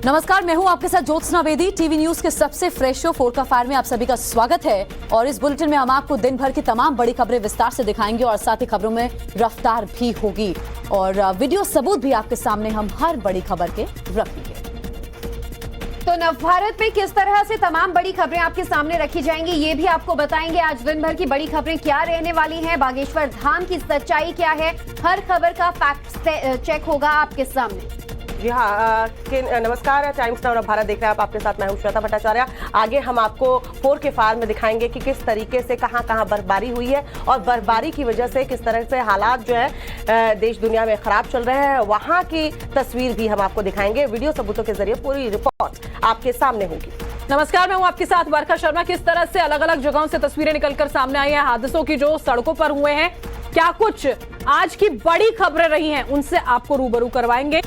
नमस्कार, मैं हूं आपके साथ ज्योत्सना बेदी। टीवी न्यूज के सबसे फ्रेश शो 4 का फायर में आप सभी का स्वागत है। और इस बुलेटिन में हम आपको दिन भर की तमाम बड़ी खबरें विस्तार से दिखाएंगे और साथ ही खबरों में रफ्तार भी होगी और वीडियो सबूत भी आपके सामने हम हर बड़ी खबर के रखेंगे। तो नवभारत में किस तरह से तमाम बड़ी खबरें आपके सामने रखी जाएंगी, ये भी आपको बताएंगे। आज दिन भर की बड़ी खबरें क्या रहने वाली हैं, बागेश्वर धाम की सच्चाई क्या है, हर खबर का फैक्ट चेक होगा आपके सामने। जी हाँ, नमस्कार, टाइम्स नाउ भारत देख रहे हैं आप। आपके साथ मैं हूं श्वेता भट्टाचार्य। आगे हम आपको 4 के फायर में दिखाएंगे कि किस तरीके से कहां कहां बर्फबारी हुई है और बर्फबारी की वजह से किस तरह से हालात जो है देश दुनिया में खराब चल रहे हैं, वहां की तस्वीर भी हम आपको दिखाएंगे। वीडियो सबूतों के जरिए पूरी रिपोर्ट आपके सामने होगी। नमस्कार, मैं हूं आपके साथ वर्षा शर्मा। किस तरह से अलग अलग जगहों से तस्वीरें निकलकर सामने आई हैं हादसों की जो सड़कों पर हुए हैं, क्या कुछ आज की बड़ी खबरें रही हैं, उनसे आपको रूबरू करवाएंगे।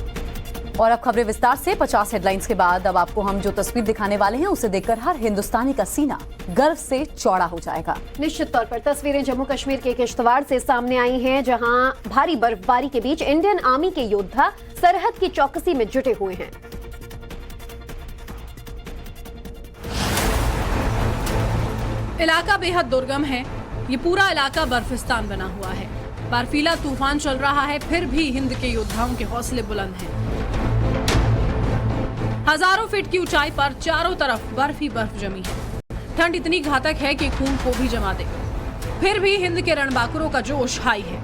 और अब खबरें विस्तार से। 50 हेडलाइंस के बाद अब आपको हम जो तस्वीर दिखाने वाले हैं उसे देखकर हर हिंदुस्तानी का सीना गर्व से चौड़ा हो जाएगा। निश्चित तौर पर तस्वीरें जम्मू कश्मीर के किश्तवाड़ से सामने आई हैं, जहां भारी बर्फबारी के बीच इंडियन आर्मी के योद्धा सरहद की चौकसी में जुटे हुए हैं। इलाका बेहद दुर्गम है। ये पूरा इलाका बर्फिस्तान बना हुआ है। बर्फीला तूफान चल रहा है, फिर भी हिंद के योद्धाओं के हौसले बुलंद हैं। हजारों फीट की ऊंचाई पर चारों तरफ बर्फ ही बर्फ जमी है। ठंड इतनी घातक है कि खून को भी जमा दे। फिर भी हिंद के रणबांकुरों का जोश हाई है।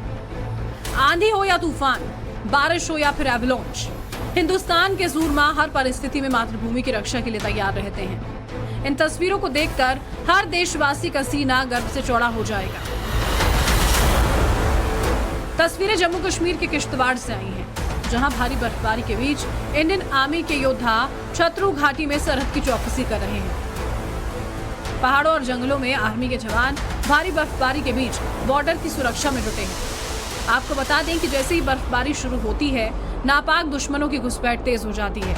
आंधी हो या तूफान, बारिश हो या फिर एवलांच, हिंदुस्तान के सूरमा हर परिस्थिति में मातृभूमि की रक्षा के लिए तैयार रहते हैं। इन तस्वीरों को देखकर हर देशवासी का सीना गर्व से चौड़ा हो जाएगा। तस्वीरें जम्मू कश्मीर के किश्तवाड़ से आई हैं, जहां भारी बर्फबारी के बीच इंडियन आर्मी के योद्धा शत्रु घाटी में सरहद की चौकसी कर रहे हैं। पहाड़ों और जंगलों में आर्मी के जवान भारी बर्फबारी के बीच बॉर्डर की सुरक्षा में जुटे हैं। आपको बता दें कि जैसे ही बर्फबारी शुरू होती है, नापाक दुश्मनों की घुसपैठ तेज हो जाती है।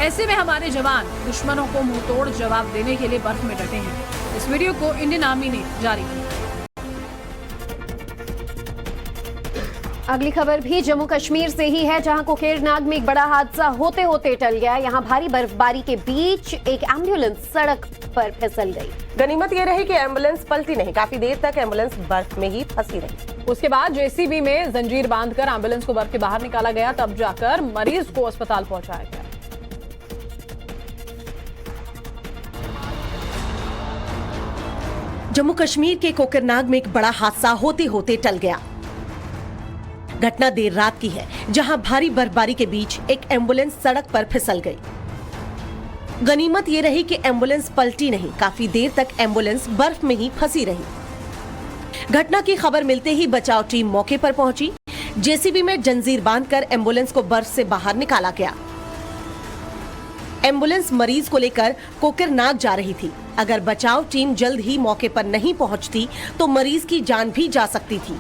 ऐसे में हमारे जवान दुश्मनों को मुंहतोड़ जवाब देने के लिए बर्फ में डटे हैं। इस वीडियो को इंडियन आर्मी ने जारी किया। अगली खबर भी जम्मू कश्मीर से ही है, जहां कोकेरनाग में एक बड़ा हादसा होते होते टल गया। यहां भारी बर्फबारी के बीच एक एम्बुलेंस सड़क पर फिसल गई। गनीमत ये रही कि एम्बुलेंस पलटी नहीं, काफी देर तक एम्बुलेंस बर्फ में ही फंसी रही। उसके बाद जेसीबी में जंजीर बांधकर एम्बुलेंस को बर्फ के बाहर निकाला गया, तब जाकर मरीज को अस्पताल पहुंचाया गया। जम्मू कश्मीर के कोकरनाग में एक बड़ा हादसा होते होते टल गया। घटना देर रात की है, जहां भारी बर्फबारी के बीच एक एम्बुलेंस सड़क पर फिसल गई। गनीमत ये रही कि एम्बुलेंस पलटी नहीं, काफी देर तक एम्बुलेंस बर्फ में ही फंसी रही। घटना की खबर मिलते ही बचाव टीम मौके पर पहुंची। जेसीबी में जंजीर बांधकर एम्बुलेंस को बर्फ से बाहर निकाला गया। एम्बुलेंस मरीज को लेकर कोकरनाग जा रही थी। अगर बचाव टीम जल्द ही मौके पर नहीं पहुंचती तो मरीज की जान भी जा सकती थी।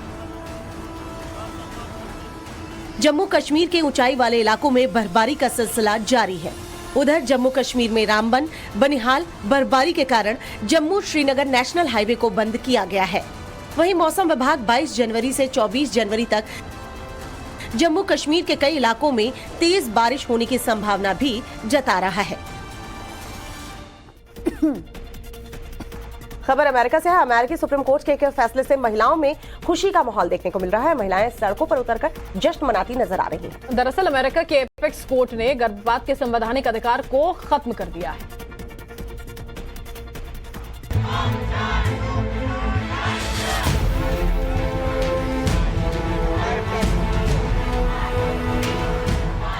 जम्मू कश्मीर के ऊंचाई वाले इलाकों में बर्फबारी का सिलसिला जारी है। उधर जम्मू कश्मीर में रामबन, बनिहाल बर्फबारी के कारण जम्मू श्रीनगर नेशनल हाईवे को बंद किया गया है। वहीं मौसम विभाग 22 जनवरी से 24 जनवरी तक जम्मू कश्मीर के कई इलाकों में तेज बारिश होने की संभावना भी जता रहा है। खबर अमेरिका से है। अमेरिकी सुप्रीम कोर्ट के एक फैसले से महिलाओं में खुशी का माहौल देखने को मिल रहा है। महिलाएं सड़कों पर उतरकर जश्न मनाती नजर आ रही हैं। दरअसल अमेरिका के एपेक्स कोर्ट ने गर्भपात के संवैधानिक अधिकार को खत्म कर दिया है।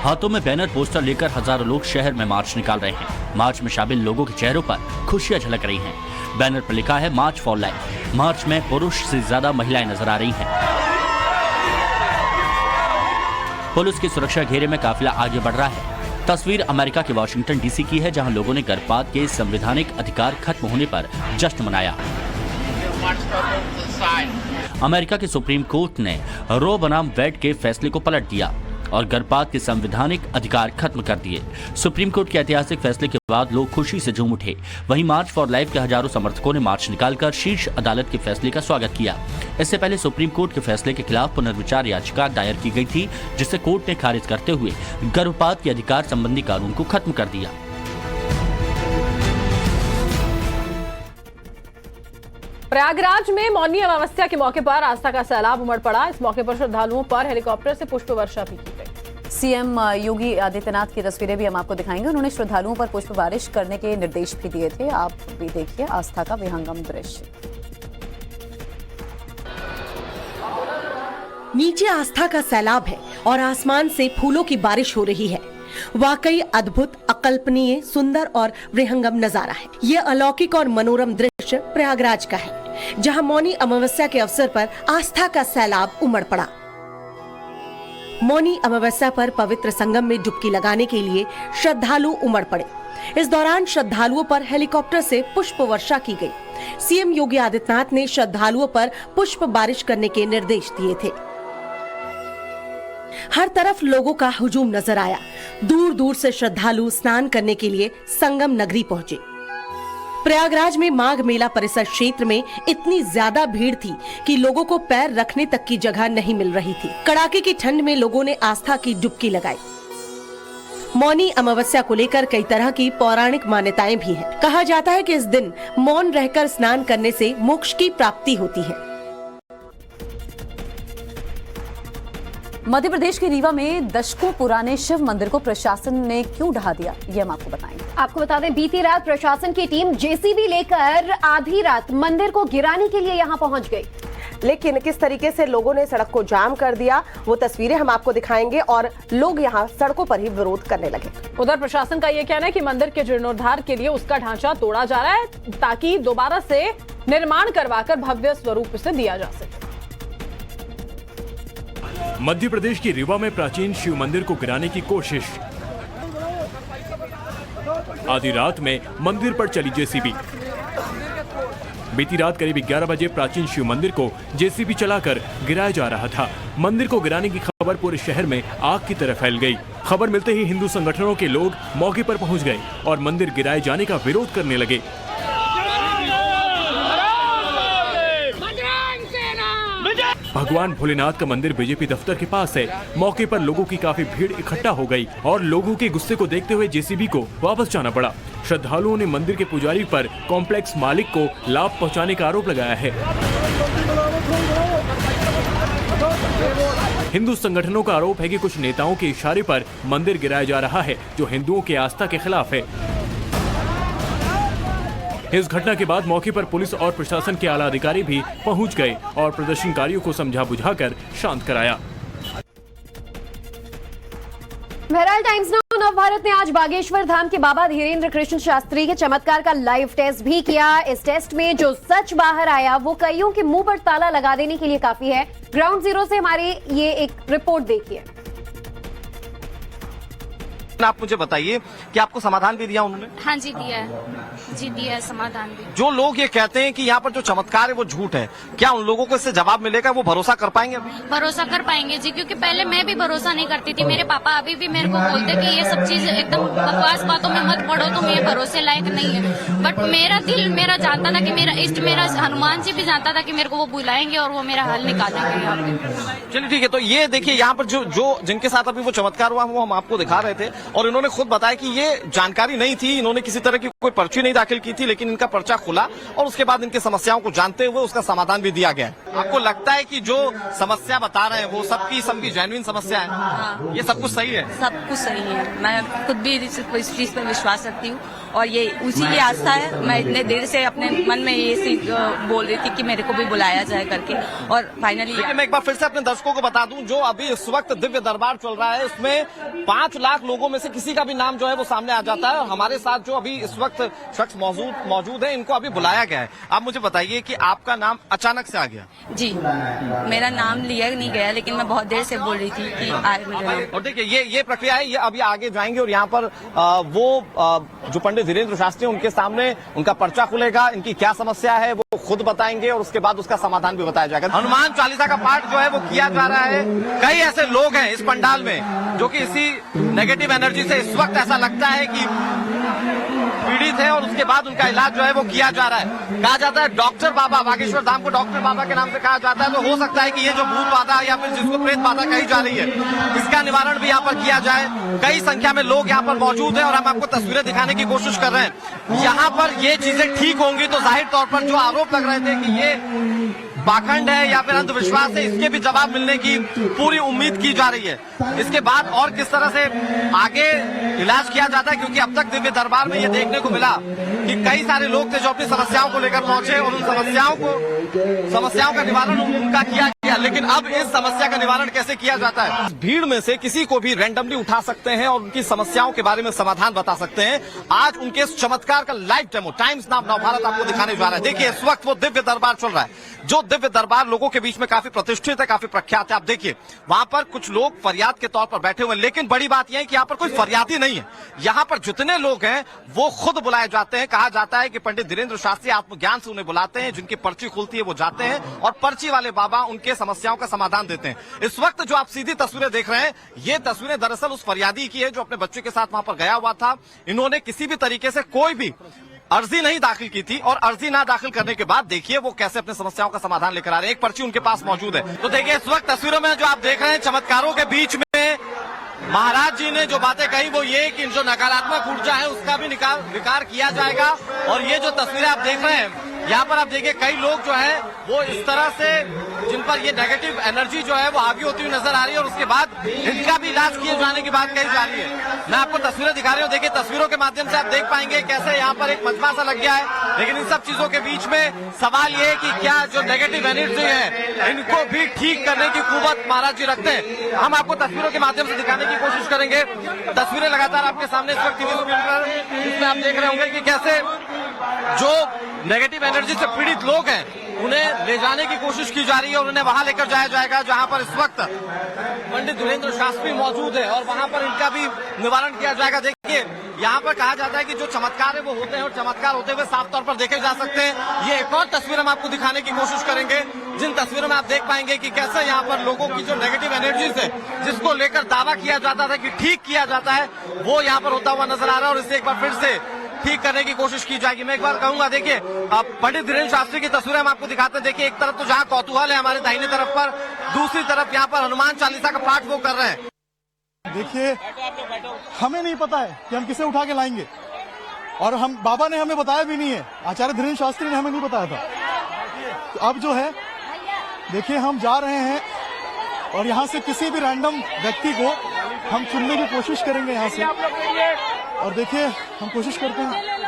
हाथों में बैनर पोस्टर लेकर हजारों लोग शहर में मार्च निकाल रहे हैं। मार्च में शामिल लोगों के चेहरों पर खुशियां झलक रही हैं। बैनर पर लिखा है मार्च फॉर लाइफ। मार्च में पुरुष से ज्यादा महिलाएं नजर आ रही हैं। पुलिस की सुरक्षा घेरे में काफिला आगे बढ़ रहा है। तस्वीर अमेरिका के वाशिंगटन डीसी की है, जहां लोगों ने गर्भपात के संवैधानिक अधिकार खत्म होने पर जश्न मनाया। अमेरिका के सुप्रीम कोर्ट ने रो बनाम वेड के फैसले को पलट दिया। और गर्भपात के संवैधानिक अधिकार खत्म कर दिए। सुप्रीम कोर्ट के ऐतिहासिक फैसले के बाद लोग खुशी से झूम उठे। वहीं मार्च फॉर लाइफ के हजारों समर्थकों ने मार्च निकालकर शीर्ष अदालत के फैसले का स्वागत किया। इससे पहले सुप्रीम कोर्ट के फैसले के खिलाफ पुनर्विचार याचिका दायर की गई थी, जिसे कोर्ट ने खारिज करते हुए गर्भपात के अधिकार संबंधी कानून को खत्म कर दिया। प्रयागराज में मौनी अमावस्या के मौके पर आस्था का सैलाब उमड़ पड़ा। इस मौके पर श्रद्धालुओं पर हेलीकॉप्टर से पुष्प वर्षा भी की गई। सीएम योगी आदित्यनाथ की तस्वीरें भी हम आपको दिखाएंगे। उन्होंने श्रद्धालुओं पर पुष्प बारिश करने के निर्देश भी दिए थे। आप भी देखिए आस्था का विहंगम दृश्य। नीचे आस्था का सैलाब है और आसमान से फूलों की बारिश हो रही है। वाकई अद्भुत, अकल्पनीय, सुंदर और विहंगम नजारा है। ये अलौकिक और मनोरम दृश्य प्रयागराज का है, जहां मौनी अमावस्या के अवसर पर आस्था का सैलाब उमड़ पड़ा। मौनी अमावस्या पर पवित्र संगम में डुबकी लगाने के लिए श्रद्धालु उमड़ पड़े। इस दौरान श्रद्धालुओं पर हेलीकॉप्टर से पुष्प वर्षा की गई। सीएम योगी आदित्यनाथ ने श्रद्धालुओं पर पुष्प बारिश करने के निर्देश दिए थे। हर तरफ लोगों का हुजूम नजर आया। दूर दूर से श्रद्धालु स्नान करने के लिए संगम नगरी पहुंचे। प्रयागराज में माघ मेला परिसर क्षेत्र में इतनी ज्यादा भीड़ थी कि लोगों को पैर रखने तक की जगह नहीं मिल रही थी। कड़ाके की ठंड में लोगों ने आस्था की डुबकी लगाई। मौनी अमावस्या को लेकर कई तरह की पौराणिक मान्यताएं भी हैं। कहा जाता है कि इस दिन मौन रहकर स्नान करने से मोक्ष की प्राप्ति होती है। मध्य प्रदेश के रीवा में दशकों पुराने शिव मंदिर को प्रशासन ने क्यों ढहा दिया, ये हम आपको बताएंगे। आपको बता दें, बीती रात प्रशासन की टीम जेसीबी लेकर आधी रात मंदिर को गिराने के लिए यहां पहुंच गई। लेकिन किस तरीके से लोगों ने सड़क को जाम कर दिया, वो तस्वीरें हम आपको दिखाएंगे और लोग यहां सड़कों पर ही विरोध करने लगे। उधर प्रशासन का यह कहना है कि मंदिर के जीर्णोद्धार के लिए उसका ढांचा तोड़ा जा रहा है, ताकि दोबारा से निर्माण करवाकर भव्य स्वरूप से दिया जा सके। मध्य प्रदेश के रीवा में प्राचीन शिव मंदिर को गिराने की कोशिश। आधी रात में मंदिर पर चली जेसीबी। बीती रात करीब 11 बजे प्राचीन शिव मंदिर को जेसीबी चलाकर गिराया जा रहा था। मंदिर को गिराने की खबर पूरे शहर में आग की तरह फैल गई। खबर मिलते ही हिंदू संगठनों के लोग मौके पर पहुंच गए और मंदिर गिराए जाने का विरोध करने लगे। भगवान भोलेनाथ का मंदिर बीजेपी दफ्तर के पास है। मौके पर लोगों की काफी भीड़ इकट्ठा हो गई और लोगों के गुस्से को देखते हुए जेसीबी को वापस जाना पड़ा। श्रद्धालुओं ने मंदिर के पुजारी पर कॉम्प्लेक्स मालिक को लाभ पहुंचाने का आरोप लगाया है। हिंदू संगठनों का आरोप है कि कुछ नेताओं के इशारे पर मंदिर गिराया जा रहा है, जो हिंदुओं की आस्था के खिलाफ है। इस घटना के बाद मौके पर पुलिस और प्रशासन के आला अधिकारी भी पहुंच गए और प्रदर्शनकारियों को समझा बुझाकर शांत कराया। बहरहाल टाइम्स नाउ नव भारत ने आज बागेश्वर धाम के बाबा धीरेन्द्र कृष्ण शास्त्री के चमत्कार का लाइव टेस्ट भी किया। इस टेस्ट में जो सच बाहर आया वो कईयों के मुंह पर ताला लगा देने के लिए काफी है। ग्राउंड जीरो से हमारी ये एक रिपोर्ट देखिए। आप मुझे बताइए कि आपको समाधान भी दिया उन्होंने? हाँ जी, दिया है जी, दिया है समाधान भी। जो लोग ये कहते हैं कि यहाँ पर जो चमत्कार है वो झूठ है, क्या उन लोगों को इससे जवाब मिलेगा? वो भरोसा कर पाएंगे अभी? भरोसा कर पाएंगे जी, क्योंकि पहले मैं भी भरोसा नहीं करती थी। मेरे पापा अभी भी मेरे को बोलते कि ये सब चीज एकदम बकवास बातों में मत पड़ो, तुम ये भरोसे लायक नहीं है। बट मेरा दिल मेरा जानता था कि मेरा इष्ट, मेरा हनुमान जी भी जानता था कि मेरे को वो बुलाएंगे और वो मेरा हल निकालेंगे यहाँ पे। चलिए ठीक है, तो ये देखिए यहाँ पर जो जिनके साथ अभी वो चमत्कार हुआ वो हम आपको दिखा रहे थे और इन्होंने खुद बताया कि ये जानकारी नहीं थी, इन्होंने किसी तरह की कोई पर्ची नहीं दाखिल की थी, लेकिन इनका पर्चा खुला और उसके बाद इनकी समस्याओं को जानते हुए उसका समाधान भी दिया गया। आपको लगता है कि जो समस्या बता रहे हैं वो सबकी जेन्युइन समस्या है? हाँ। ये सब कुछ सही है? सब कुछ सही है। मैं खुद भी इस चीज पर विश्वास रखती हूँ और ये उसी की आस्था है। मैं इतने देर से अपने मन में ये बोल रही थी कि मेरे को भी बुलाया जाए करके, और फाइनली मैं एक बार फिर से अपने दर्शकों को बता दूं, जो अभी इस वक्त दिव्य दरबार चल रहा है उसमें 5 लाख लोगों में से किसी का भी नाम जो है वो सामने आ जाता है। और हमारे साथ जो अभी इस वक्त शख्स मौजूद है, इनको अभी बुलाया गया है। आप मुझे बताइए कि आपका नाम अचानक से आ गया? जी, मेरा नाम लिया नहीं गया, लेकिन मैं बहुत देर से बोल रही थी कि आए मेरा नाम। और देखिए ये प्रक्रिया है, ये अभी आगे जाएंगे और यहाँ पर जो पंडित धीरेन्द्र शास्त्री उनके सामने उनका पर्चा खुलेगा, इनकी क्या समस्या है वो खुद बताएंगे और उसके बाद उसका समाधान भी बताया जाएगा। हनुमान चालीसा का पाठ जो है वो किया जा रहा है। कई ऐसे लोग हैं इस पंडाल में जो कि इसी नेगेटिव एनर्जी से इस वक्त ऐसा लगता है कि पीड़ित है और उसके बाद उनका इलाज जो है वो किया जा रहा है। कहा जाता है डॉक्टर बाबा, बागेश्वर धाम को डॉक्टर बाबा के नाम से कहा जाता है। तो हो सकता है कि ये जो भूत बाधा या फिर जिसको प्रेत बाधा कही जा रही है, इसका निवारण भी यहाँ पर किया जाए। कई संख्या में लोग यहाँ पर मौजूद हैं और हम आपको तस्वीरें दिखाने की कोशिश कर रहे हैं। यहाँ पर ये चीजें ठीक होंगी तो जाहिर तौर पर जो आरोप लग रहे थे कि ये पाखंड है या फिर अंधविश्वास है, इसके भी जवाब मिलने की पूरी उम्मीद की जा रही है। इसके बाद और किस तरह से आगे इलाज किया जाता है, क्योंकि अब तक दिव्य दरबार में ये देखने को मिला कि कई सारे लोग थे जो अपनी समस्याओं को लेकर पहुंचे और उन समस्याओं का निवारण उनका किया गया। लेकिन अब इस समस्या का निवारण कैसे किया जाता है? भीड़ में से किसी को भी रैंडमली उठा सकते हैं और उनकी समस्याओं के बारे में समाधान बता सकते हैं। आज उनके इस चमत्कार का live demo times now Navbharat आपको दिखाने जा रहा है। देखिए इस वक्त वो दिव्य दरबार चल रहा है। जो दिव्य दरबार लोगों के बीच में काफी प्रतिष्ठित है, काफी प्रख्यात है। आप देखिए वहां पर कुछ लोग फरियाद के तौर पर बैठे हुए हैं, लेकिन बड़ी बात यह है कि यहाँ पर कोई फरियादी नहीं है। यहाँ पर जितने लोग हैं वो खुद बुलाए जाते हैं। कहा जाता है कि पंडित धीरेन्द्र शास्त्री आत्मज्ञान से उन्हें बुलाते हैं, जिनकी पर्ची खुलती है वो जाते हैं और पर्ची वाले बाबा उनके समस्याओं का समाधान देते हैं। इस वक्त जो आप सीधी तस्वीरें देख रहे हैं, ये तस्वीरें दरअसल उस फरियादी की है जो अपने बच्चे के साथ वहां पर गया हुआ था। इन्होंने किसी भी तरीके से कोई भी अर्जी नहीं दाखिल की थी और अर्जी ना दाखिल करने के बाद देखिए वो कैसे अपनी समस्याओं का समाधान लेकर आ रहे हैं। एक पर्ची उनके पास मौजूद है। तो देखिए इस वक्त तस्वीरों में जो आप देख रहे हैं, चमत्कारों के बीच में महाराज जी ने जो बातें कही वो ये कि जो नकारात्मक ऊर्जा है उसका भी विकार किया जाएगा। और ये जो तस्वीरें आप देख रहे हैं, यहाँ पर आप देखिए कई लोग जो है वो इस तरह से जिन पर ये नेगेटिव एनर्जी जो है वो हावी होती हुई नजर आ रही है और उसके बाद इनका भी इलाज किए जाने की बात कही जा रही है। मैं आपको तस्वीरें दिखा रही हूँ। देखिए तस्वीरों के माध्यम से आप देख पाएंगे कैसे यहाँ पर एक मजमा सा लग गया है। लेकिन इन सब चीजों के बीच में सवाल ये है कि क्या जो नेगेटिव एनर्जी है इनको भी ठीक करने की कुव्वत महाराज जी रखते हैं। हम आपको तस्वीरों के माध्यम से दिखाने की कोशिश करेंगे। तस्वीरें लगातार आपके सामने इस वक्त टीवी स्क्रीन पर, जिसमें आप देख रहे होंगे कि कैसे जो नेगेटिव एनर्जी से पीड़ित लोग हैं उन्हें ले जाने की कोशिश की जा रही है और उन्हें वहां लेकर जाया जाएगा जहां पर इस वक्त पंडित धीरेन्द्र शास्त्री मौजूद है और वहां पर इनका भी निवारण किया जाएगा। देखिए यहाँ पर कहा जाता है कि जो चमत्कार है वो होते हैं और चमत्कार होते हुए साफ तौर पर देखे जा सकते हैं। ये एक और तस्वीर हम आपको दिखाने की कोशिश करेंगे, जिन तस्वीरों में आप देख पाएंगे कि कैसे यहाँ पर लोगों की जो नेगेटिव एनर्जीज है जिसको लेकर दावा किया जाता था कि ठीक किया जाता है, वो यहाँ पर होता हुआ नजर आ रहा है और इसे एक बार फिर से ठीक करने की कोशिश की जाएगी। मैं एक बार कहूंगा, देखिए पंडित धीरेन्द्र शास्त्री की तस्वीरें हम आपको दिखाते हैं। देखिए एक तरफ तो जहां कौतूहल है हमारे दाहिने तरफ पर, दूसरी तरफ यहाँ पर हनुमान चालीसा का पाठ वो कर रहे हैं। देखिए हमें नहीं पता है कि हम किसे उठा के लाएंगे और हम बाबा ने हमें बताया भी नहीं है, आचार्य धीरेन्द्र शास्त्री ने हमें नहीं बताया था। तो अब जो है देखिए हम जा रहे हैं और यहाँ से किसी भी रैंडम व्यक्ति को हम चुनने की कोशिश करेंगे यहाँ से। और देखिए हम कोशिश करते हैं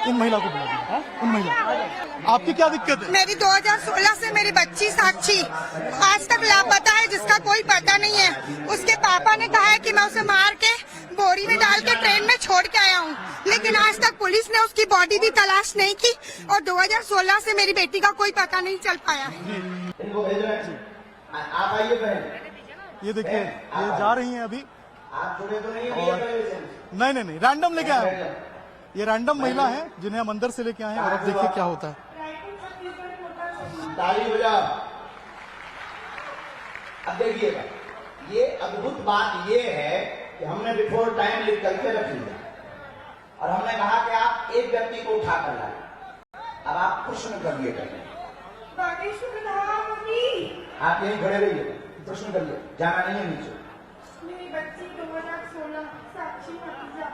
उन महिला को बुला दें, उन महिला। आपकी क्या दिक्कत है? मेरी 2016 से मेरी बच्ची साक्षी आज तक लापता है, जिसका कोई पता नहीं है। उसके पापा ने कहा है कि मैं उसे मार के बोरी में डाल के ट्रेन में छोड़ के आया हूँ, लेकिन आज तक पुलिस ने उसकी बॉडी भी तलाश नहीं की और 2016 से मेरी बेटी का कोई पता नहीं चल पाया। आप आइए बहन, ये देखिए ये जा रही हैं अभी। आप जुड़े तो नहीं? और नहीं रैंडम लेके आए हैं। ये रैंडम महिला है जिन्हें हम अंदर से लेके आए हैं और अब देखिए क्या होता है। ताली बजाओ। अब देखिएगा, ये अद्भुत बात ये है कि हमने बिफोर टाइम लिख करके रख लिया और हमने कहा कि आप एक व्यक्ति को उठा कर लाए। अब आप प्रश्न करिए, आप यहीं खड़े रहिए, प्रश्न करिए, जाना नहीं है नीचे। मेरी बच्ची 2016 साक्षी भतीजा,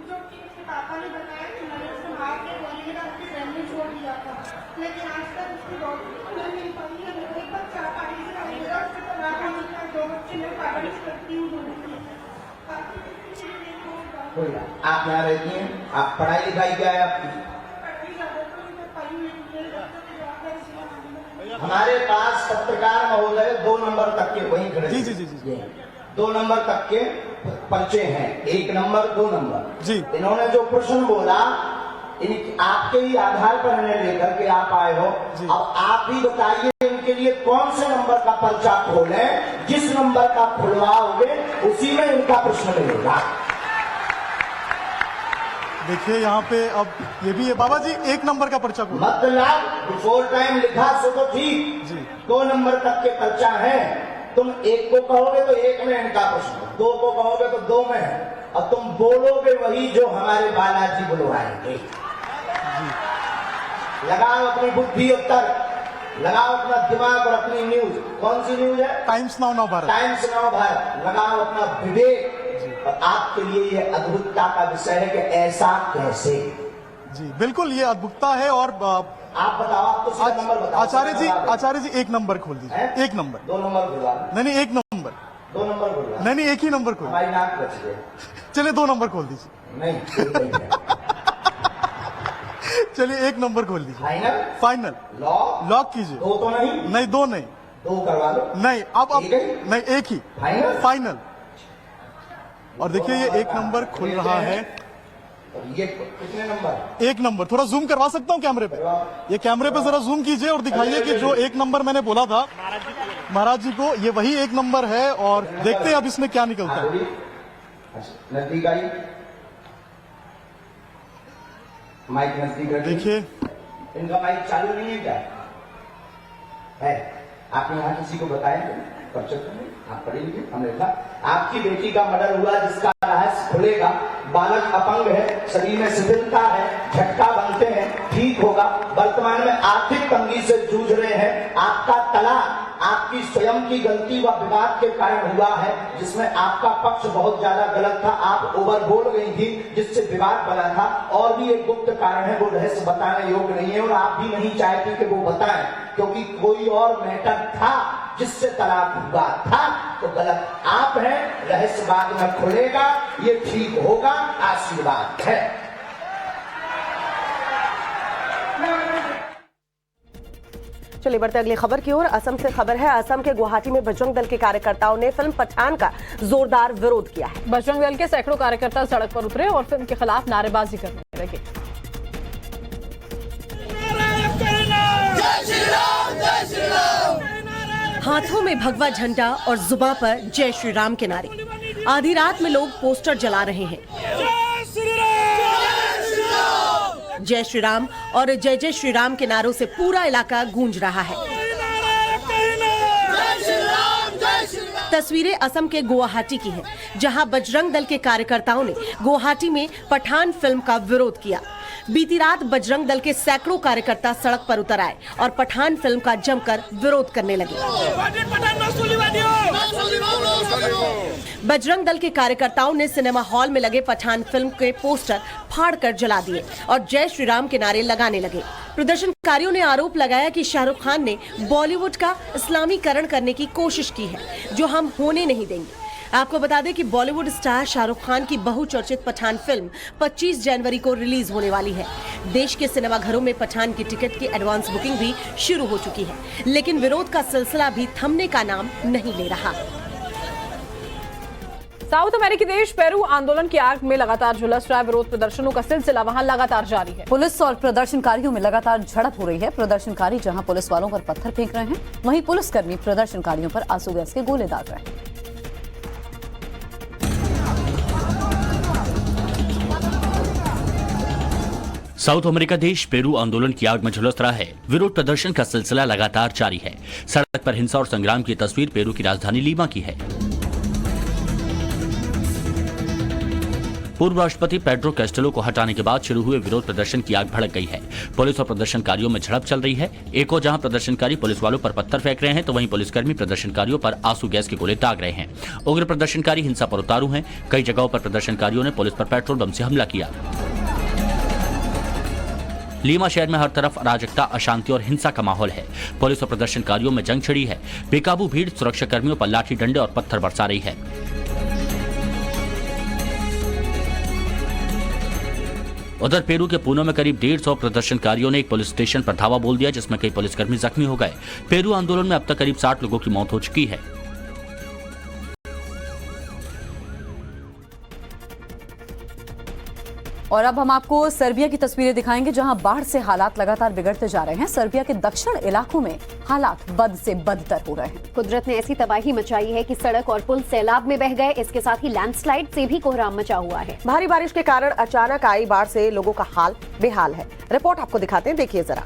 जो कि उसके पापा ने बताया कि मैंने उसे मार के बोरी में डाल के ट्रेन में छोड़ दिया था, लेकिन आज तक उसकी बॉडी नहीं मिल पाई है। एक बच्चा पानी से खाई गया, उससे तलाक होने का 2 बच्चे में पार्टी करती हूँ। आप यहाँ रहती हैं, आप पढ़ाई लिखाई क्या है आपकी? हमारे पास पत्रकार महोदय 2 नंबर तक के वहीं खड़े। जी। 2 नंबर तक के पर्चे हैं, 1 नंबर 2 नंबर जी। इन्होंने जो प्रश्न बोला आपके ही आधार पर इन्हें लेकर के आप आए हो। अब आप ही बताइए इनके लिए कौन से नंबर का पर्चा खोलें, जिस नंबर का खुलवाओगे उसी में इनका प्रश्न मिलेगा। देखिए यहाँ पे अब ये भी है बाबा जी, 1 नंबर का पर्चा खोलो। मतलब बिफोर टाइम लिखा सो तो ठीक जी। 2 नंबर तक के पर्चा है, तुम 1 को कहोगे तो 1 में इनका प्रश्न, 2 को कहोगे तो 2 में है, और तुम बोलोगे वही जो हमारे बालाजी बुलवाएंगे। लगाओ अपनी बुद्धि उत्तर, लगाओ अपना दिमाग और अपनी न्यूज। कौन सी न्यूज है? Times now Bharat. Times now Bharat. लगाओ अपना विवेक, और आपके लिए ये अद्भुतता का विषय है कि ऐसा कैसे। जी बिल्कुल, ये अद्भुतता है। और आप बताओ, आप तो सीधा नंबर बताओ। आचार्य जी 1 नंबर खोल दीजिए। 1 नंबर। 2 नंबर खुलवा। नहीं 1 नंबर। 2 नंबर खुलवा। नहीं 1 ही नंबर खोल। हमारी नाक बच गई। चलिए 2 नंबर खोल दीजिए। नहीं चलिए 1 नंबर खोल दीजिए। फाइनल। फाइनल लॉक कीजिए। 2 तो नहीं? नहीं 2 नहीं। 2 करवा लो। नहीं अब नहीं 1 ही। फाइनल। और देखिए ये 1 नंबर खुल रहा है। ये कितने नंबर? 1 नंबर। थोड़ा जूम करवा सकता हूँ कैमरे पे? ये कैमरे पे जरा जूम कीजिए और दिखाइए कि जो 1 नंबर मैंने बोला था महाराज जी को, ये वही 1 नंबर है। और देखते हैं अब इसमें क्या निकलता है। नजदीक आई, माइक नजदीक रखिए। देखिए इनका माइक चालू नहीं है क्या? है? आपने यहाँ किसी को बताया? आप पढ़े लिखे? हमने लिखा आपकी बेटी का मर्डर हुआ जिसका रहस्य खुलेगा, बालक अपंग है, शरीर में शिथिलता है, झटका बनते हैं, ठीक होगा, वर्तमान में आर्थिक तंगी से जूझ रहे हैं, आपका तलाक आपकी स्वयं की गलती व विवाद के कारण हुआ है, जिसमें आपका पक्ष बहुत ज्यादा गलत था, आप ओवर बोल गई थी जिससे विवाद बना था, और भी एक गुप्त कारण है वो रहस्य बताने योग्य नहीं है और आप भी नहीं चाहती कि वो बताएं, क्योंकि कोई और मैटर था जिससे तलाक हुआ था, तो गलत आप हैं, रहस्य बाद में खुलेगा, ये ठीक होगा, आशीर्वाद है। चलिए बढ़ते अगली खबर की ओर। असम से खबर है। असम के गुवाहाटी में बजरंग दल के कार्यकर्ताओं ने फिल्म पठान का जोरदार विरोध किया है। बजरंग दल के सैकड़ों कार्यकर्ता सड़क पर उतरे और फिल्म के खिलाफ नारेबाजी करने लगे। हाथों में भगवा झंडा और जुबां पर जय श्री राम के नारे। आधी रात में लोग पोस्टर जला रहे हैं। जय श्री राम और जय जय श्री राम के नारों से पूरा इलाका गूंज रहा है। तस्वीरें असम के गुवाहाटी की हैं, जहां बजरंग दल के कार्यकर्ताओं ने गुवाहाटी में पठान फिल्म का विरोध किया। बीती रात बजरंग दल के सैकड़ों कार्यकर्ता सड़क पर उतर आए और पठान फिल्म का जमकर विरोध करने लगे। बजरंग दल के कार्यकर्ताओं ने सिनेमा हॉल में लगे पठान फिल्म के पोस्टर फाड़कर जला दिए और जय श्री राम के नारे लगाने लगे। प्रदर्शनकारियों ने आरोप लगाया कि शाहरुख खान ने बॉलीवुड का इस्लामीकरण करने की कोशिश की है, जो हम होने नहीं देंगे। आपको बता दें कि बॉलीवुड स्टार शाहरुख खान की बहुचर्चित पठान फिल्म 25 जनवरी को रिलीज होने वाली है। देश के सिनेमा घरों में पठान की टिकट की एडवांस बुकिंग भी शुरू हो चुकी है, लेकिन विरोध का सिलसिला भी थमने का नाम नहीं ले रहा। साउथ अमेरिकी देश पेरू आंदोलन की आग में लगातार झुलस रहा विरोध प्रदर्शनों का सिलसिला वहां लगातार जारी है। पुलिस और प्रदर्शनकारियों में लगातार झड़प हो रही है। प्रदर्शनकारी जहां पुलिस वालों पर पत्थर फेंक रहे हैं, वहीं पुलिसकर्मी प्रदर्शनकारियों पर आंसू गैस के गोले दाग रहे हैं। साउथ अमेरिका देश पेरू आंदोलन की आग में झुलस रहा है। विरोध प्रदर्शन का सिलसिला लगातार जारी है। सड़क पर हिंसा और संग्राम की तस्वीर पेरू की राजधानी लीमा की है। पूर्व राष्ट्रपति पेड्रो कैस्टेलो को हटाने के बाद शुरू हुए विरोध प्रदर्शन की आग भड़क गई है। पुलिस और प्रदर्शनकारियों में झड़प चल रही है। एक और जहां प्रदर्शनकारी पुलिस वालों पर पत्थर फेंक रहे हैं, तो वहीं पुलिसकर्मी प्रदर्शनकारियों पर आंसू गैस के गोले दाग रहे हैं। उग्र प्रदर्शनकारी हिंसा पर उतारू हैं। कई जगहों पर प्रदर्शनकारियों ने पुलिस पर पेट्रोल बम से हमला किया। लीमा शहर में हर तरफ अराजकता, अशांति और हिंसा का माहौल है। पुलिस और प्रदर्शनकारियों में जंग छिड़ी है। बेकाबू भीड़ सुरक्षा कर्मियों पर लाठी डंडे और पत्थर बरसा रही है। उधर पेरू के पूनो में करीब 150 प्रदर्शनकारियों ने एक पुलिस स्टेशन पर धावा बोल दिया, जिसमें कई पुलिसकर्मी जख्मी हो गए। पेरू आंदोलन में अब तक करीब 60 लोगों की मौत हो चुकी है। और अब हम आपको सर्बिया की तस्वीरें दिखाएंगे, जहां बाढ़ से हालात लगातार बिगड़ते जा रहे हैं। सर्बिया के दक्षिण इलाकों में हालात बद से बदतर हो रहे हैं। कुदरत ने ऐसी तबाही मचाई है कि सड़क और पुल सैलाब में बह गए। इसके साथ ही लैंडस्लाइड से भी कोहराम मचा हुआ है। भारी बारिश के कारण अचानक आई बाढ़ से लोगों का हाल बेहाल है। रिपोर्ट आपको दिखाते हैं, देखिए जरा।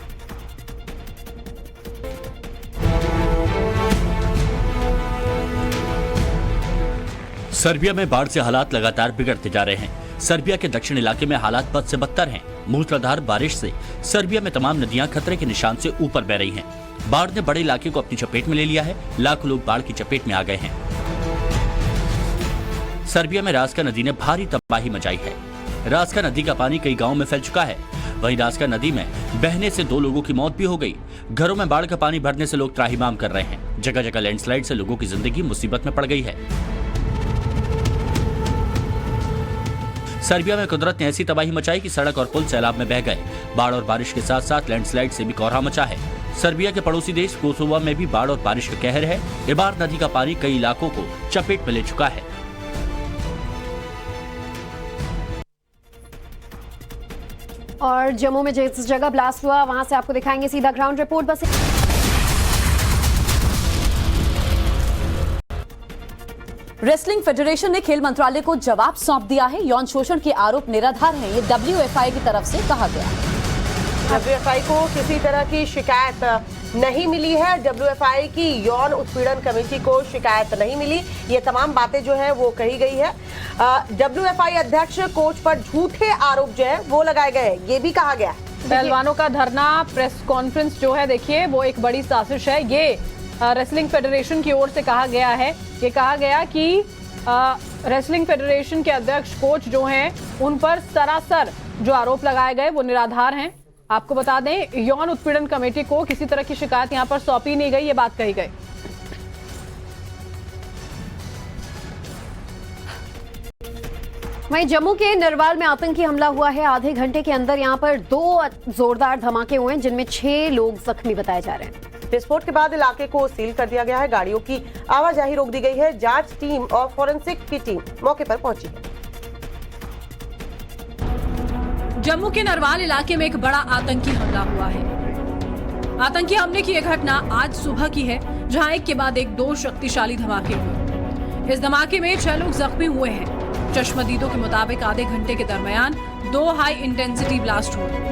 सर्बिया में बाढ़ से हालात लगातार बिगड़ते जा रहे हैं। सर्बिया के दक्षिण इलाके में हालात बद से बदतर हैं। मूसलाधार बारिश से सर्बिया में तमाम नदियां खतरे के निशान से ऊपर बह रही हैं। बाढ़ ने बड़े इलाके को अपनी चपेट में ले लिया है। लाखों लोग बाढ़ की चपेट में आ गए हैं। सर्बिया में रास्का नदी ने भारी तबाही मचाई है। रास्का नदी का पानी कई गाँव में फैल चुका है। वहीं रास्का नदी में बहने से 2 लोगों की मौत भी हो गई। घरों में बाढ़ का पानी भरने से लोग त्राहिमाम कर रहे हैं। जगह जगह लैंडस्लाइड से लोगों की जिंदगी मुसीबत में पड़ गई है। सर्बिया में कुदरत ने ऐसी तबाही मचाई कि सड़क और पुल सैलाब में बह गए। बाढ़ और बारिश के साथ साथ लैंडस्लाइड से भी कोहराम मचा है। सर्बिया के पड़ोसी देश कोसोवा में भी बाढ़ और बारिश का कहर है। इबार नदी का पानी कई इलाकों को चपेट में ले चुका है। और जम्मू में जिस जगह ब्लास्ट हुआ वहां से आपको दिखाएंगे सीधा ग्राउंड रिपोर्ट। बस रेसलिंग फेडरेशन ने खेल मंत्रालय को जवाब सौंप दिया है। यौन शोषण के आरोप निराधार हैं, ये WFI की तरफ से कहा गया। WFI को किसी तरह की शिकायत नहीं मिली है। WFI की यौन उत्पीड़न कमेटी को शिकायत नहीं मिली। ये तमाम बातें जो है वो कही गई है। WFI अध्यक्ष कोच पर झूठे आरोप जो है वो लगाए गए, ये भी कहा गया। पहलवानों का धरना, प्रेस कॉन्फ्रेंस जो है देखिए वो एक बड़ी साजिश है। ये रेसलिंग फेडरेशन की ओर से कहा गया है। ये कहा गया कि रेसलिंग फेडरेशन के अध्यक्ष कोच जो हैं उन पर सरासर जो आरोप लगाए गए वो निराधार हैं। आपको बता दें, यौन उत्पीड़न कमेटी को किसी तरह की शिकायत यहां पर सौंपी नहीं गई, ये बात कही गई। वहीं जम्मू के नरवाल में आतंकी हमला हुआ है। आधे घंटे के अंदर यहां पर 2 जोरदार धमाके हुए हैं, जिनमें 6 लोग जख्मी बताए जा रहे हैं। विस्फोट के बाद इलाके को सील कर दिया गया है। गाड़ियों की आवाजाही रोक दी गई है। जांच टीम और फोरेंसिक की टीम मौके पर पहुंची है। जम्मू के नरवाल इलाके में एक बड़ा आतंकी हमला हुआ है। आतंकी हमले की यह घटना आज सुबह की है, जहां एक के बाद एक 2 शक्तिशाली धमाके हुए। इस धमाके में 6 लोग जख्मी हुए हैं। चश्मदीदों के मुताबिक आधे घंटे के दरमियान 2 हाई इंटेंसिटी ब्लास्ट हुए।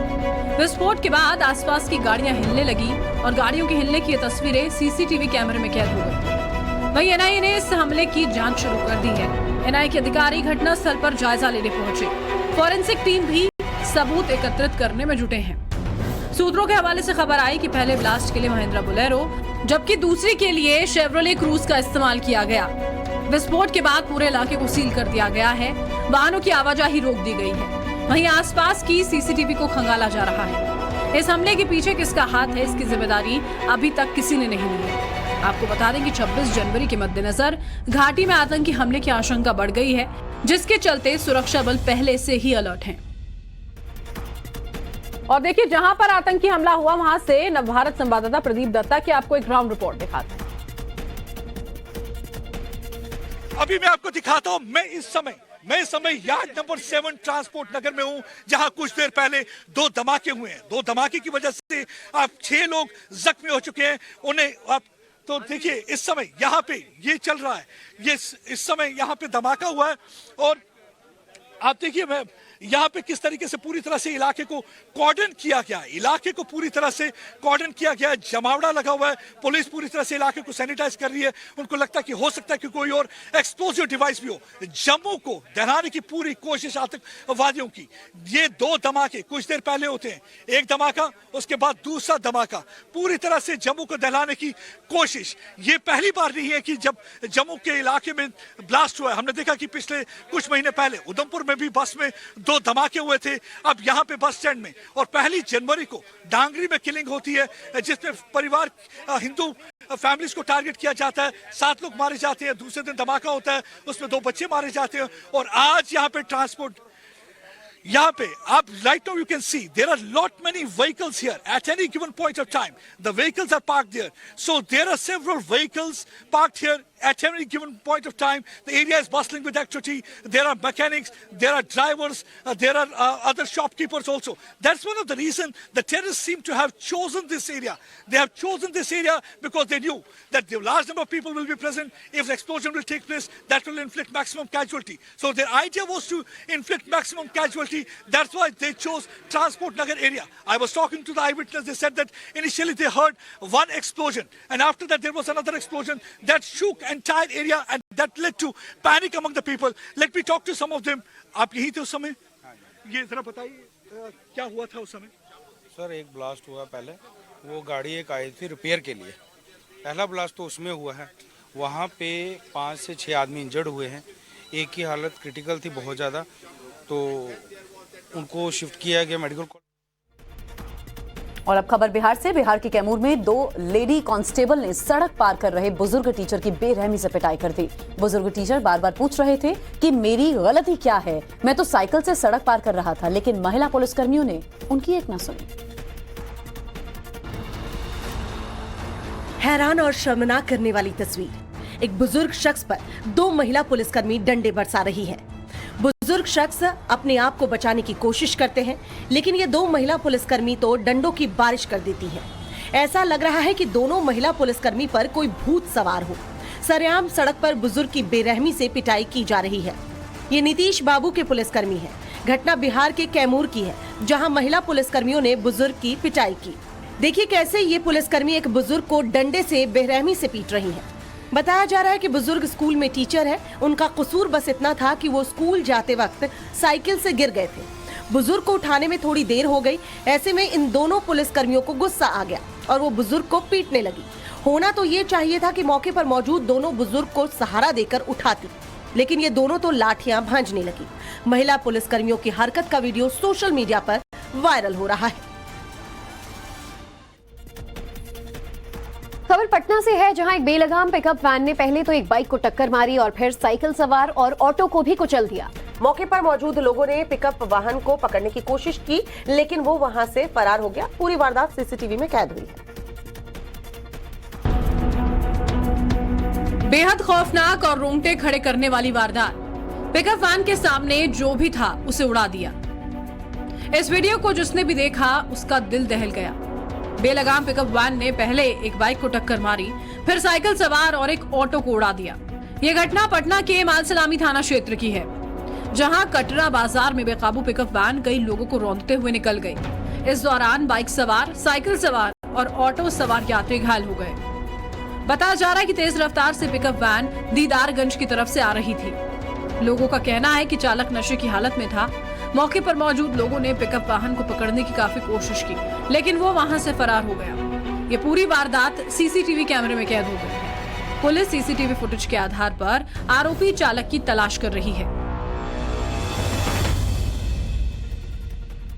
विस्फोट के बाद आसपास की गाड़ियां हिलने लगी और गाड़ियों के हिलने की ये तस्वीरें सीसीटीवी कैमरे में कैद हो गई। वहीं एनआईए ने इस हमले की जांच शुरू कर दी है। एनआईए के अधिकारी घटनास्थल पर जायजा लेने पहुंचे। फोरेंसिक टीम भी सबूत एकत्रित करने में जुटे हैं। सूत्रों के हवाले से खबर आई कि पहले ब्लास्ट के लिए महिंद्रा बोलेरो, जबकि दूसरी के लिए शेवरोले क्रूज का इस्तेमाल किया गया। विस्फोट के बाद पूरे इलाके को सील कर दिया गया है। वाहनों की आवाजाही रोक दी गई है। वहीं आसपास की सीसीटीवी को खंगाला जा रहा है। इस हमले के पीछे किसका हाथ है, इसकी जिम्मेदारी अभी तक किसी ने नहीं ली है। आपको बता दें कि 26 जनवरी के मद्देनजर घाटी में आतंकी हमले की आशंका बढ़ गई है, जिसके चलते सुरक्षा बल पहले से ही अलर्ट हैं। और देखिए, जहां पर आतंकी हमला हुआ वहां से नवभारत संवाददाता प्रदीप दत्ता की आपको एक ग्राउंड रिपोर्ट दिखाते हैं। अभी मैं आपको दिखाता हूं। मैं इस समय यार्ड नंबर 7 ट्रांसपोर्ट नगर में हूं, जहां कुछ देर पहले 2 धमाके हुए हैं। 2 धमाके की वजह से आप 6 लोग जख्मी हो चुके हैं। उन्हें आप तो देखिए, इस समय यहाँ पे ये चल रहा है। ये इस समय यहाँ पे धमाका हुआ है और आप देखिए मैं यहाँ पे किस तरीके से पूरी तरह से इलाके को कॉर्डन किया गया है। इलाके को पूरी तरह से कॉर्डन किया गया है। जमावड़ा लगा हुआ है। पुलिस पूरी तरह से इलाके को सैनिटाइज कर रही है। उनको लगता है कि हो सकता है कि कोई और एक्सप्लोसिव डिवाइस भी हो। जम्मू को दहलाने की पूरी कोशिश आतंकवादियों की। ये 2 धमाके कुछ देर पहले होते हैं। एक धमाका, उसके बाद दूसरा धमाका, पूरी तरह से जम्मू को दहलाने की कोशिश। ये पहली बार नहीं है कि जब जम्मू के इलाके में ब्लास्ट हुआ है। हमने देखा कि पिछले कुछ महीने पहले उधमपुर में भी बस में 2 धमाके हुए थे। अब यहाँ पे बस स्टैंड में, और 1 जनवरी को डांगरी में किलिंग होती है, जिसमें परिवार हिंदू फैमिलीज को टारगेट किया जाता है। 7 लोग मारे जाते हैं। दूसरे दिन धमाका होता है, उसमें 2 बच्चे मारे जाते हैं। और आज यहाँ पे ट्रांसपोर्ट, यहाँ पे आप right now you can see there are lot many vehicles here at any given point of time. The vehicles are parked there. So there are several vehicles parked here At any given point of time, the area is bustling with activity. There are mechanics, there are drivers, there are other shopkeepers also. That's one of the reasons the terrorists seem to have chosen this area. They have chosen this area because they knew that the large number of people will be present. If the explosion will take place, that will inflict maximum casualty. So their idea was to inflict maximum casualty. That's why they chose Transport Nagar area. I was talking to the eyewitness. They said that initially they heard one explosion, and after that there was another explosion that shook entire area, and that led to panic among the people. Let me talk to some of them. आप यही थे उस समय? ये जरा बताइए क्या हुआ था उस समय? सर एक ब्लास्ट हुआ पहले, वो गाड़ी एक आई थी रिपेयर के लिए, पहला ब्लास्ट तो उसमें हुआ है। वहाँ पे 5 से 6 आदमी इंजर्ड हुए हैं, एक की हालत क्रिटिकल थी बहुत ज़्यादा, तो उनको शिफ्ट किया गया मेडिकल। और अब खबर बिहार से। बिहार के कैमूर में 2 लेडी कांस्टेबल ने सड़क पार कर रहे बुजुर्ग टीचर की बेरहमी से पिटाई कर दी। बुजुर्ग टीचर बार बार पूछ रहे थे कि मेरी गलती क्या है, मैं तो साइकिल से सड़क पार कर रहा था, लेकिन महिला पुलिसकर्मियों ने उनकी एक न सुनी। हैरान और शर्मनाक करने वाली तस्वीर। एक बुजुर्ग शख्स पर 2 महिला पुलिसकर्मी डंडे बरसा रही है। बुजुर्ग शख्स अपने आप को बचाने की कोशिश करते हैं, लेकिन ये 2 महिला पुलिसकर्मी तो डंडों की बारिश कर देती हैं। ऐसा लग रहा है कि दोनों महिला पुलिसकर्मी पर कोई भूत सवार हो। सरेआम सड़क पर बुजुर्ग की बेरहमी से पिटाई की जा रही है। ये नीतीश बाबू के पुलिसकर्मी हैं। घटना बिहार के कैमूर की है, जहां महिला पुलिसकर्मियों ने बुजुर्ग की पिटाई की। देखिए कैसे ये पुलिसकर्मी एक बुजुर्ग को डंडे से बेरहमी से पीट रही हैं। बताया जा रहा है कि बुजुर्ग स्कूल में टीचर है। उनका कसूर बस इतना था कि वो स्कूल जाते वक्त साइकिल से गिर गए थे। बुजुर्ग को उठाने में थोड़ी देर हो गई। ऐसे में इन दोनों पुलिसकर्मियों को गुस्सा आ गया और वो बुजुर्ग को पीटने लगी। होना तो ये चाहिए था कि मौके पर मौजूद दोनों बुजुर्ग को सहारा देकर उठाती, लेकिन ये दोनों तो लाठियां भांजने लगी। महिला पुलिसकर्मियों की हरकत का वीडियो सोशल मीडिया पर वायरल हो रहा है। खबर पटना से है, जहां एक बेलगाम पिकअप वैन ने पहले तो एक बाइक को टक्कर मारी और फिर साइकिल सवार और ऑटो को भी कुचल दिया। मौके पर मौजूद लोगों ने पिकअप वाहन को पकड़ने की कोशिश की, लेकिन वो वहां से फरार हो गया। पूरी वारदात सीसीटीवी में कैद हुई है। बेहद खौफनाक और रोंगटे खड़े करने वाली वारदात। पिकअप वैन के सामने जो भी था उसे उड़ा दिया। इस वीडियो को जिसने भी देखा उसका दिल दहल गया। बेलगाम पिकअप वैन ने पहले एक बाइक को टक्कर मारी, फिर साइकिल सवार और एक ऑटो को उड़ा दिया। ये घटना पटना के मालसलामी थाना क्षेत्र की है, जहां कटरा बाजार में बेकाबू पिकअप वैन कई लोगों को रौंदते हुए निकल गई। इस दौरान बाइक सवार, साइकिल सवार और ऑटो सवार यात्री घायल हो गए। बताया जा रहा है कि तेज रफ्तार से पिकअप वैन दीदारगंज की तरफ से आ रही थी। लोगों का कहना है कि चालक नशे की हालत में था। मौके पर मौजूद लोगों ने पिकअप वाहन को पकड़ने की काफी कोशिश की, लेकिन वो वहां से फरार हो गया। ये पूरी वारदात सीसीटीवी कैमरे में कैद हो गई है। पुलिस सीसीटीवी फुटेज के आधार पर आरोपी चालक की तलाश कर रही है।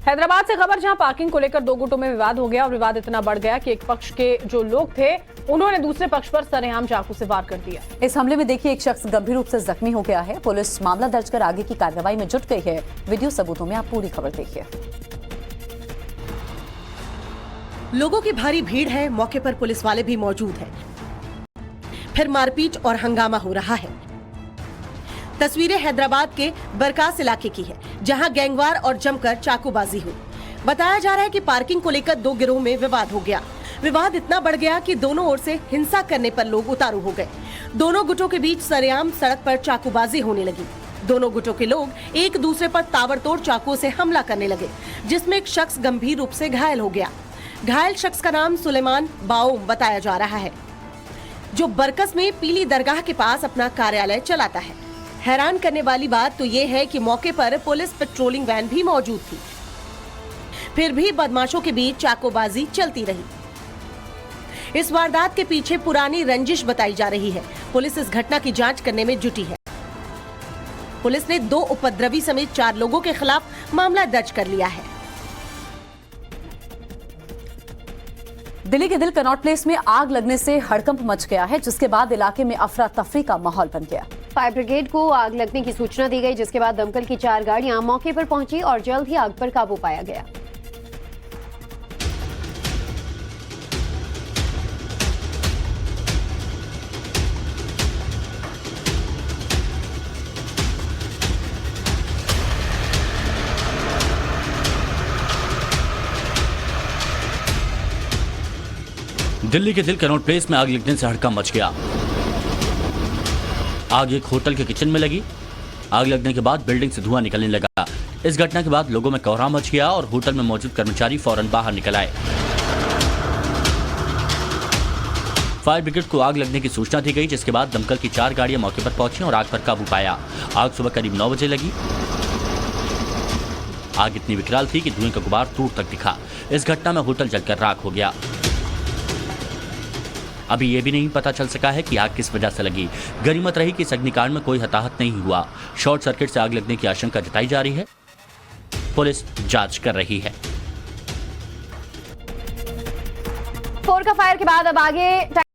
हैदराबाद से खबर, जहां पार्किंग को लेकर 2 गुटों में विवाद हो गया और विवाद इतना बढ़ गया कि एक पक्ष के जो लोग थे उन्होंने दूसरे पक्ष पर सरेआम चाकू से वार कर दिया। इस हमले में देखिए एक शख्स गंभीर रूप से जख्मी हो गया है। पुलिस मामला दर्ज कर आगे की कार्रवाई में जुट गई है। वीडियो सबूतों में आप पूरी खबर देखिए। लोगों की भारी भीड़ है, मौके पर पुलिस वाले भी मौजूद हैं। फिर मारपीट और हंगामा हो रहा है। तस्वीरें हैदराबाद के बरकास इलाके की है, जहां गैंगवार और जमकर चाकूबाजी हुई। बताया जा रहा है कि पार्किंग को लेकर 2 गिरोह में विवाद हो गया। विवाद इतना बढ़ गया कि दोनों ओर से हिंसा करने पर लोग उतारू हो गए। दोनों गुटों के बीच सरेआम सड़क पर चाकूबाजी होने लगी। दोनों गुटों के लोग एक दूसरे पर ताबड़तोड़ चाकुओं से हमला करने लगे, जिसमें एक शख्स गंभीर रूप से घायल हो गया। घायल शख्स का नाम सुलेमान बाओम बताया जा रहा है, जो बरकस में पीली दरगाह के पास अपना कार्यालय चलाता है। हैरान करने वाली बात तो ये है कि मौके पर पुलिस पेट्रोलिंग वैन भी मौजूद थी, फिर भी बदमाशों के बीच चाकूबाजी चलती रही। इस वारदात के पीछे पुरानी रंजिश बताई जा रही है। पुलिस इस घटना की जांच करने में जुटी है। पुलिस ने 2 उपद्रवी समेत 4 लोगों के खिलाफ मामला दर्ज कर लिया है। दिल्ली के दिल कनॉट प्लेस में आग लगने से हड़कंप मच गया है, जिसके बाद इलाके में अफरा तफरी का माहौल बन गया। फायर ब्रिगेड को आग लगने की सूचना दी गई, जिसके बाद दमकल की 4 गाड़ियां मौके पर पहुंची और जल्द ही आग पर काबू पाया गया। दिल्ली के दिल कनॉट प्लेस में आग लगने से हड़कंप मच गया। आग एक होटल के किचन में लगी। आग लगने के बाद बिल्डिंग से धुआं निकलने लगा। इस घटना के बाद लोगों में कोहराम मच गया और होटल में मौजूद कर्मचारी फौरन बाहर निकल आए। फायर ब्रिगेड को आग लगने की सूचना दी गई, जिसके बाद दमकल की 4 गाड़ियां मौके पर पहुंची और आग पर काबू पाया। आग सुबह करीब 9 बजे लगी। आग इतनी विकराल थी कि धुएं का गुबार दूर तक दिखा। इस घटना में होटल जलकर राख हो गया। अभी यह भी नहीं पता चल सका है कि आग किस वजह से लगी। गनीमत रही कि इस अग्निकांड में कोई हताहत नहीं हुआ। शॉर्ट सर्किट से आग लगने की आशंका जताई जा रही है। पुलिस जांच कर रही है। फोर का फायर के बाद अब आगे